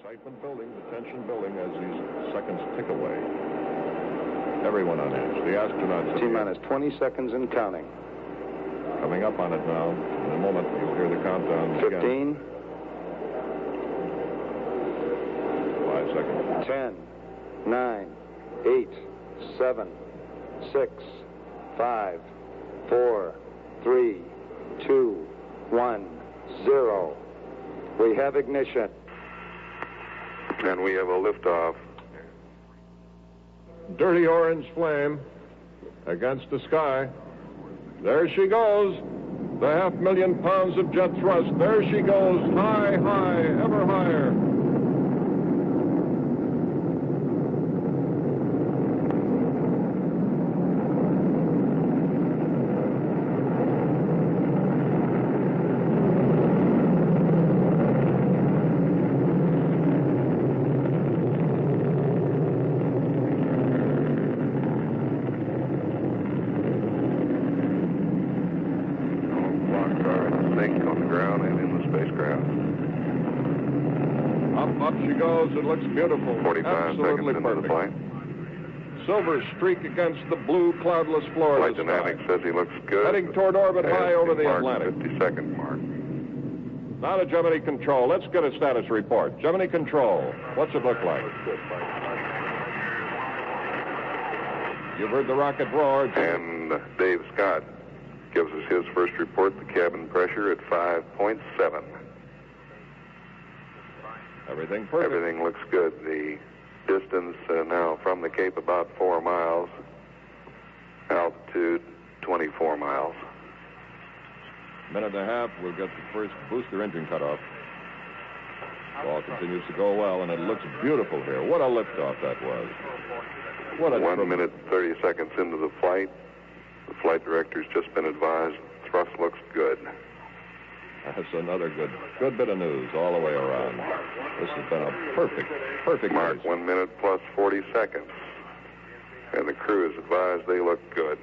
Excitement building, the tension building as these seconds tick away. Everyone on edge. The astronauts. T-minus 20 seconds and counting. Coming up on it now. In a moment, you'll hear the countdown. 15. Again. 5 seconds. 10, 9, 8, 7, 6, 5, 4, 3, 2, 1, 0. We have ignition. And we have a liftoff. Dirty orange flame against the sky. There she goes. The 500,000 pounds of jet thrust. There she goes. High, high, ever higher. Up she goes. It looks beautiful. 45 Absolutely seconds into the flight. Silver streak against the blue, cloudless Florida Flight dynamics says he looks good. Heading toward orbit high over the Atlantic. 50-second mark. Now to Gemini Control. Let's get a status report. Gemini Control, what's it look like? You've heard the rocket roar. And Dave Scott gives us his first report. The cabin pressure at 5.7. Everything perfect. Everything looks good. The distance now from the Cape about 4 miles. Altitude 24 miles. Minute and a half, we'll get the first booster engine cut off. All continues to go well, and it looks beautiful here. What a liftoff that was. What a 1 minute, 30 seconds into the flight. The flight director's just been advised thrust looks good. That's another good bit of news all the way around. This has been a perfect mark. race. 1 minute plus 40 seconds. And the crew is advised they look good.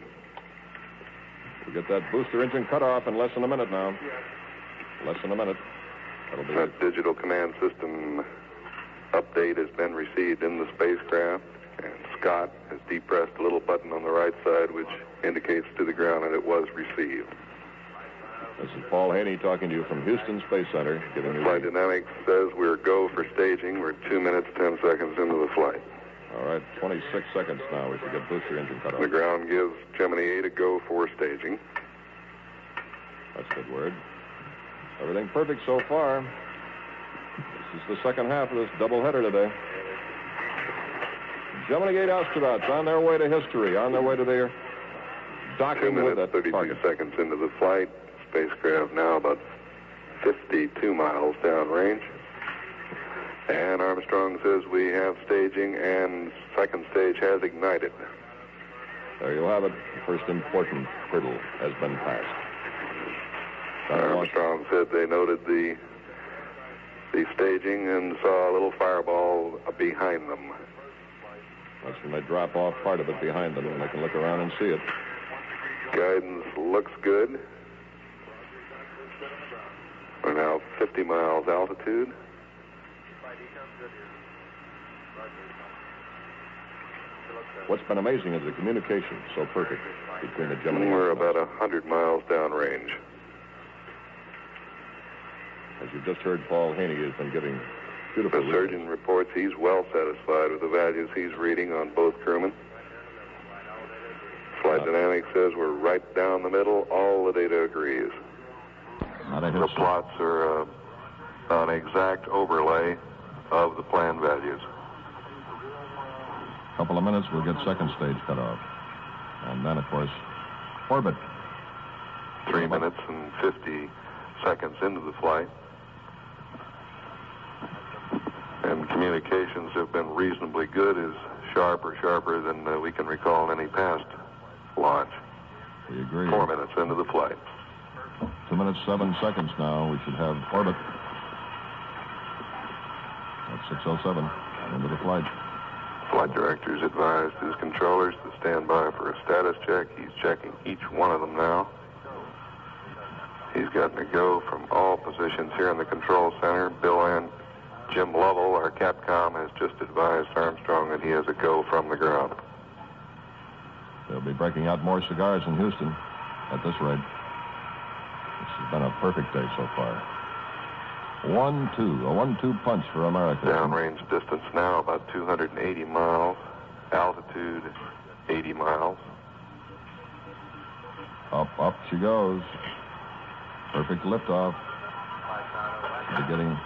We'll get that booster engine cut off in less than a minute now. Less than a minute. That'll be that digital command system update has been received in the spacecraft. And Scott has depressed a little button on the right side, which indicates to the ground that it was received. This is Paul Haney talking to you from Houston Space Center. Giving you Flight dynamics says we're go for staging. We're 2 minutes, 10 seconds into the flight. All right, 26 seconds now. We should get booster engine cut off. The ground gives Gemini 8 a go for staging. That's a good word. Everything perfect so far. This is the second half of this doubleheader today. Gemini 8 astronauts on their way to history, on their way to their docking 2 with minutes, that 32 target. seconds into the flight. Spacecraft now about 52 miles downrange. And Armstrong says we have staging, and second stage has ignited. There you have it. The first important hurdle has been passed. Armstrong said they noted the staging and saw a little fireball behind them. That's when they drop off part of it behind them, and they can look around and see it. Guidance looks good. We're now 50 miles altitude. What's been amazing is the communication so perfect between the Gemini. We're about 100 miles downrange. As you just heard, Paul Haney has been giving beautiful. The surgeon reports he's well satisfied with the values he's reading on both crewmen. Flight dynamics says we're right down the middle. All the data agrees. The plots are an exact overlay of the plan values. Couple of minutes, we'll get second stage cut off. And then, of course, orbit. 3 minutes and 50 seconds into the flight. And communications have been reasonably good, as sharper than we can recall in any past launch. We agree. 4 minutes into the flight. 2 minutes, 7 seconds now. We should have orbit. That's 6:07 into the flight. Flight director's advised his controllers to stand by for a status check. He's checking each one of them now. He's gotten a go from all positions here in the control center. Bill and Jim Lovell, our Capcom, has just advised Armstrong that he has a go from the ground. They'll be breaking out more cigars in Houston at this rate. This has been a perfect day so far. 1-2, a 1-2 punch for America. Downrange distance now about 280 miles. Altitude 80 miles. Up she goes. Perfect liftoff. She'll be getting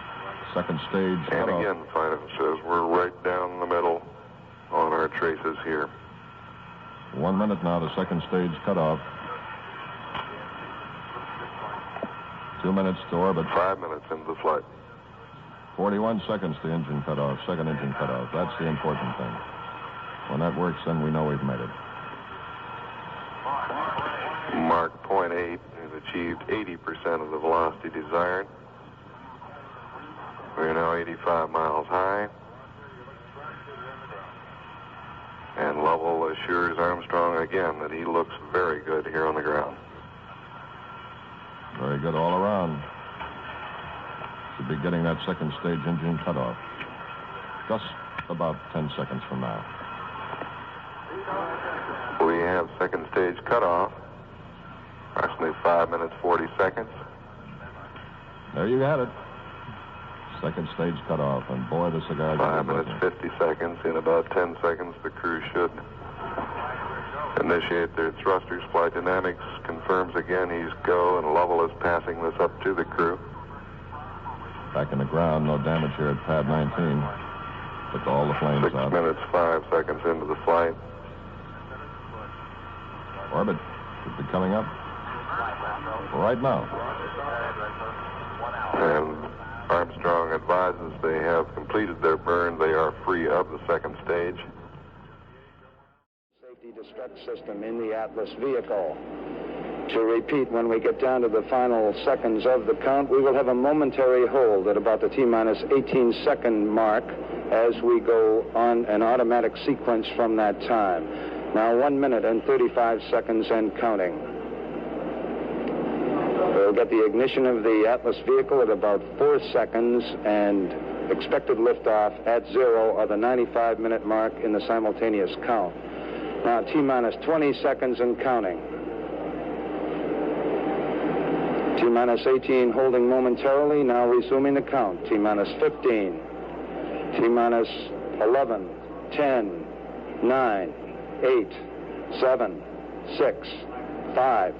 second stage And cutoff. again, Fido says we're right down the middle on our traces here. 1 minute now to second stage cutoff. 2 minutes to orbit. 5 minutes into the flight. 41 seconds to engine cutoff, second engine cutoff. That's the important thing. When that works, then we know we've made it. Mark .8 has achieved 80% of the velocity desired. We're now 85 miles high. And Lovell assures Armstrong again that he looks very good here on the ground. Very good all around. Should be getting that second stage engine cutoff. Just about 10 seconds from now. We have second stage cutoff. Approximately 5 minutes, 40 seconds. There you had it. Second stage cutoff, and boy, the cigars... 5 minutes, 50 seconds. In about 10 seconds, the crew should initiate their thrusters. Flight Dynamics confirms again he's go, and Lovell is passing this up to the crew. Back in the ground, no damage here at pad 19. Took all the flames 6 out. minutes, 5 seconds into the flight. Orbit should be coming up right now. And Armstrong advises they have completed their burn. They are free of the second stage. Safety destruct system in the Atlas vehicle. To repeat, when we get down to the final seconds of the count, we will have a momentary hold at about the T-minus 18-second mark as we go on an automatic sequence from that time. Now 1 minute and 35 seconds and counting. We'll get the ignition of the Atlas vehicle at about 4 seconds and expected liftoff at 0 of the 95-minute mark in the simultaneous count. Now T-minus 20 seconds and counting. T-minus 18 holding momentarily, now resuming the count. T-minus 15, T-minus 11, 10, 9, 8, 7, 6, 5,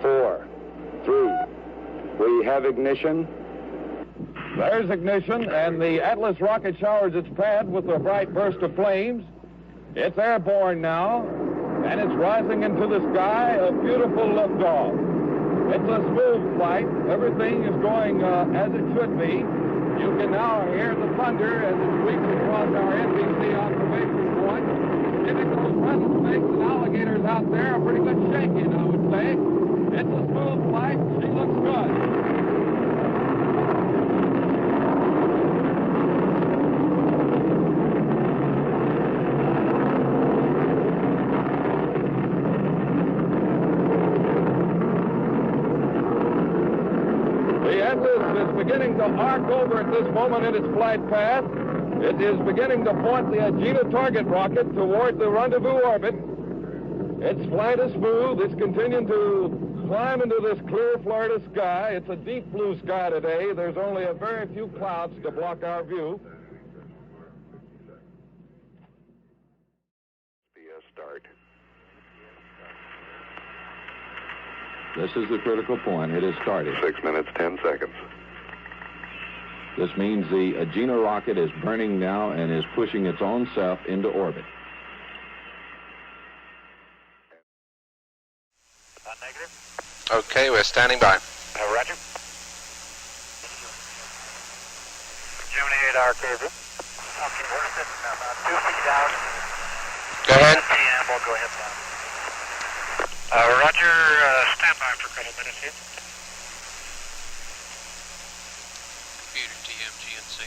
4, 3. We have ignition. There's ignition, and the Atlas rocket showers its pad with a bright burst of flames. It's airborne now, and it's rising into the sky, a beautiful liftoff. It's a smooth flight. Everything is going as it should be. You can now hear the thunder as it sweeps across our NBC observation point. Typical rattlesnakes and alligators out there are pretty good shaking, I would say. It's a smooth flight. She looks good. Beginning to arc over at this moment in its flight path. It is beginning to point the Agena target rocket toward the rendezvous orbit. Its flight is smooth. It's continuing to climb into this clear Florida sky. It's a deep blue sky today. There's only a very few clouds to block our view. Start. This is the critical point. It has started. 6 minutes, 10 seconds. This means the Agena rocket is burning now and is pushing its own self into orbit. Negative. Okay, we're standing by. Roger. Gemini 8 RKV. Okay, we're sitting about 2 feet out. Go ahead. We'll go ahead now. Roger, stand by for a couple minutes here. Computer TMGNC.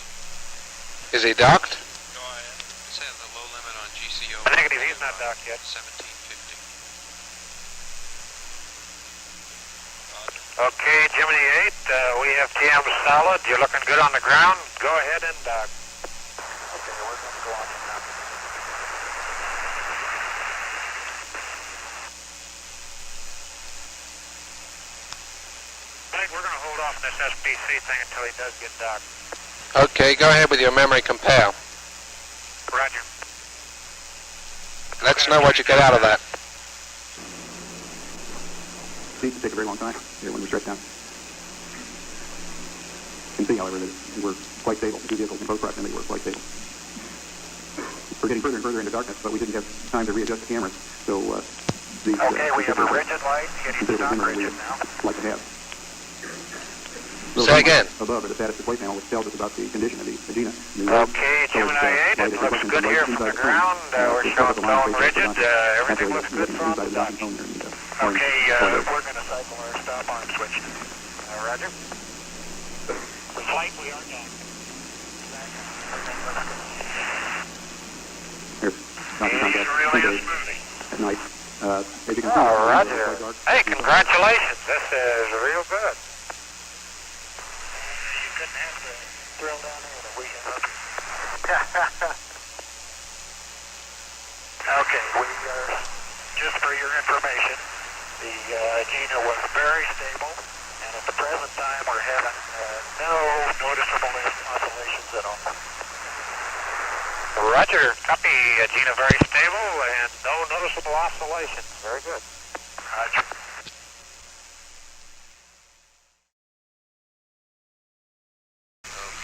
Is he docked? Go ahead. It says the low limit on GCO. Negative, he's not docked yet. 1750. Okay, Gemini 8, we have TM solid. You're looking good on the ground. Go ahead and dock. Okay, we're going to go on now. I think we're going to hold off on this SPC thing until he does get docked. Okay, go ahead with your memory compare. Roger. Let's know what you get out of that. Seems to take a very long time when we're stretched out. You can see, however, that we're quite stable. The two vehicles in close proximity were quite stable. We're getting further and further into darkness, but we didn't have time to readjust the cameras, so these... Okay, we have a rigid light getting stock rigid now. Like to have. Say again. Above are the status display panel, which tells us about the condition of the Agena. Okay, Gemini 8, it looks good here from the ground. We're showing tone rigid. Everything looks good from the dock. Okay, we're going to cycle our stop arm switch. Roger. The flight, we are down. He's really a smoothie. At night. As you can see, Roger. Hey, congratulations. This is real good. You couldn't have the thrill down there that we have. Okay, just for your information, the Agena was very stable, and at the present time we're having no noticeable oscillations at all. Roger, copy. Agena very stable and no noticeable oscillations. Very good. Roger.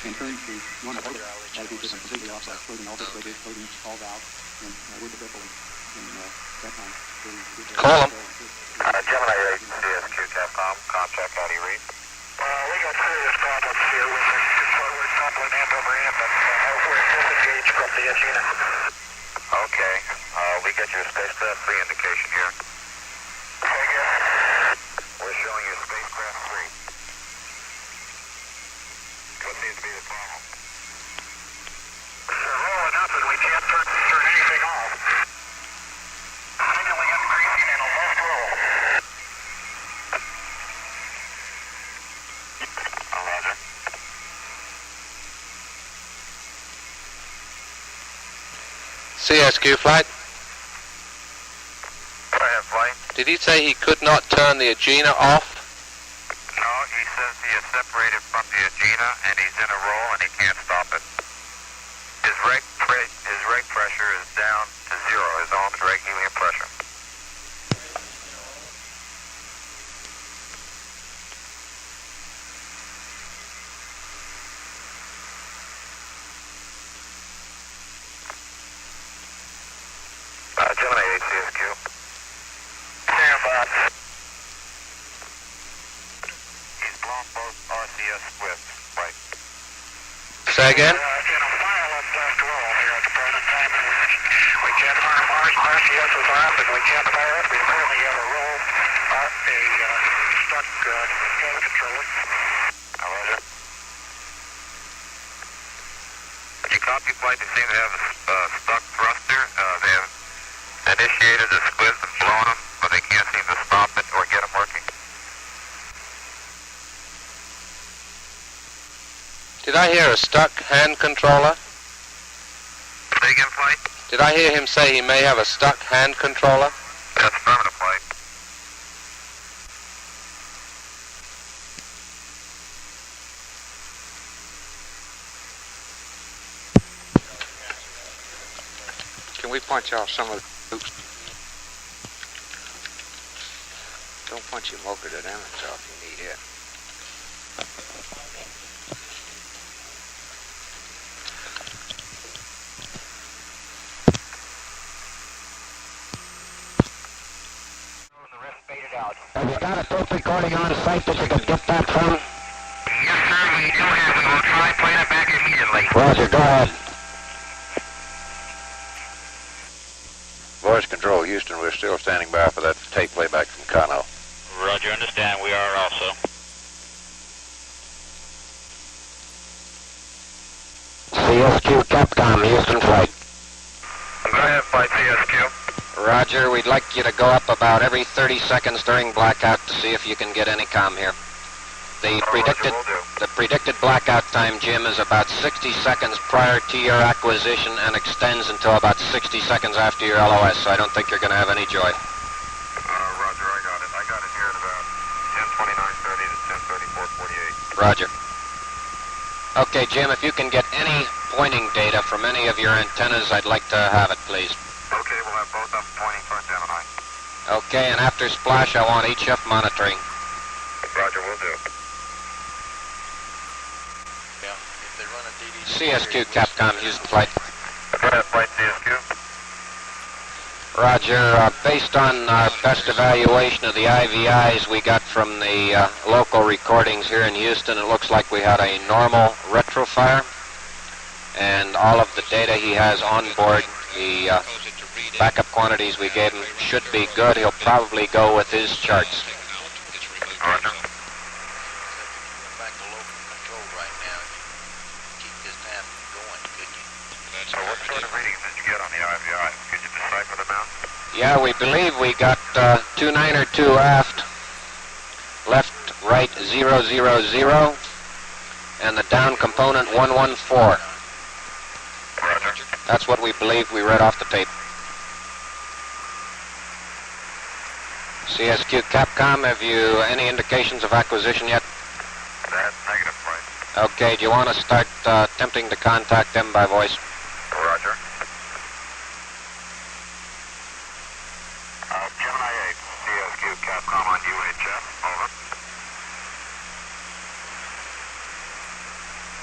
And turn to one of the completely off, closing all displays, closing all valves, and with the vessel in that time. Call him. Gemini 8, CSQ Capcom, contact, how do you read? We got serious problems here with the forward coupling end over end, but we're disengaged from the Agena. Okay, we got your spacecraft 3 indication here. Say again. We're showing you spacecraft 3. What seems to be the problem? We're rolling up and we can't turn anything off. Signaling increasing in a left roll. Roger. CSQ flight. Go ahead, flight. Did he say he could not turn the Agena off? No, he says he is separated from the Agena and he's in a roll and he can't stop it. His rate pressure is down to 0, his ohms rate helium pressure. Gemini 8 CSQ. Stand by. He's blown both RCS splits. Right. Say again. In a violent left roll here at the present time. We can't harm RCS is armed and we can't fire it. We currently have a roll, a stuck hand controller. Roger. You copy flight? They seem to have a stuck thruster. They have initiated the squids and blown them, but they can't seem to stop it or get them working. Did I hear a stuck hand controller? Say again, flight? Did I hear him say he may have a stuck hand controller? That's affirmative, flight. Can we punch off some of the oops. Don't punch your motor dynamics off, you need it. Have you got a tape recording on site that you could get that from? Yes, sir, we do have it. We'll try and play it back immediately. Roger, go ahead. Voice control, Houston, we're still standing by for that tape playback from Kano. Roger, understand. We are also. CSQ Capcom, Houston flight. Go ahead, flight CSQ. Roger, we'd like you to go up about every 30 seconds during blackout to see if you can get any comm here. The The predicted blackout time, Jim, is about 60 seconds prior to your acquisition and extends until about 60 seconds after your LOS, so I don't think you're going to have any joy. Roger, I got it. I got it here at about 10:29:30 to 10:34:48. Roger. Okay, Jim, if you can get any pointing data from any of your antennas, I'd like to have it, please. Okay, we'll have both of them pointing for Gemini. Okay, and after splash, I want HF monitoring. Roger, we'll do. Yeah, if they run a DD... CSQ, Capcom, Houston flight. Go ahead, flight CSQ. Roger, based on our best evaluation of the IVIs we got from the local recordings here in Houston, it looks like we had a normal retrofire, and all of the data he has on board, the backup quantities we gave him should be good. He'll probably go with his charts. Roger. Back to local control right now. Keep this time going, couldn't you? So what sort of readings did you get on the IVI? Could you decipher them out? Yeah, we believe we got 2902 aft, left, right 000, and the down component 114. Roger. That's what we believe we read off the tape. CSQ Capcom, have you any indications of acquisition yet? That's negative, flight. Okay, do you want to start attempting to contact them by voice? Roger. Gemini 8, CSQ Capcom on UHF, over.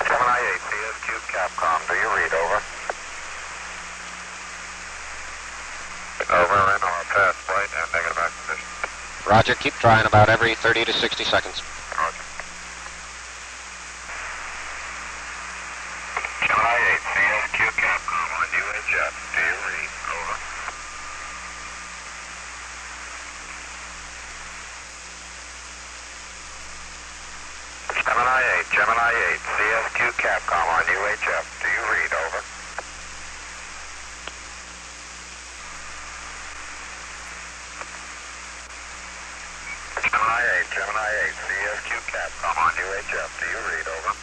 Gemini 8, CSQ Capcom, do you read, over? Over in our pass flight and negative acquisition. Roger, keep trying about every 30 to 60 seconds. Roger. Gemini 8, CSQ Capcom on UHF, do you read, over? Gemini 8, CSQ Capcom on UHF. Do you read, over? Gemini 8, CSQ Capcom on UHF. Do you read, over?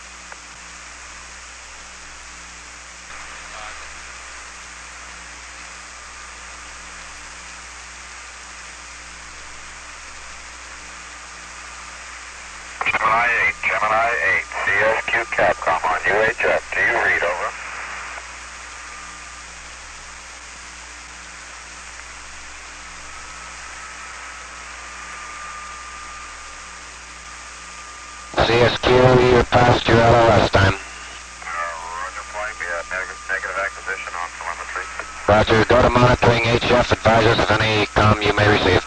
Gemini 8, CSQ Capcom on UHF. Do you read, over? CSQ, you're past your LOS time. Roger, flight. We have negative acquisition on telemetry. Roger, go to monitoring HF. Advise us of any comm you may receive.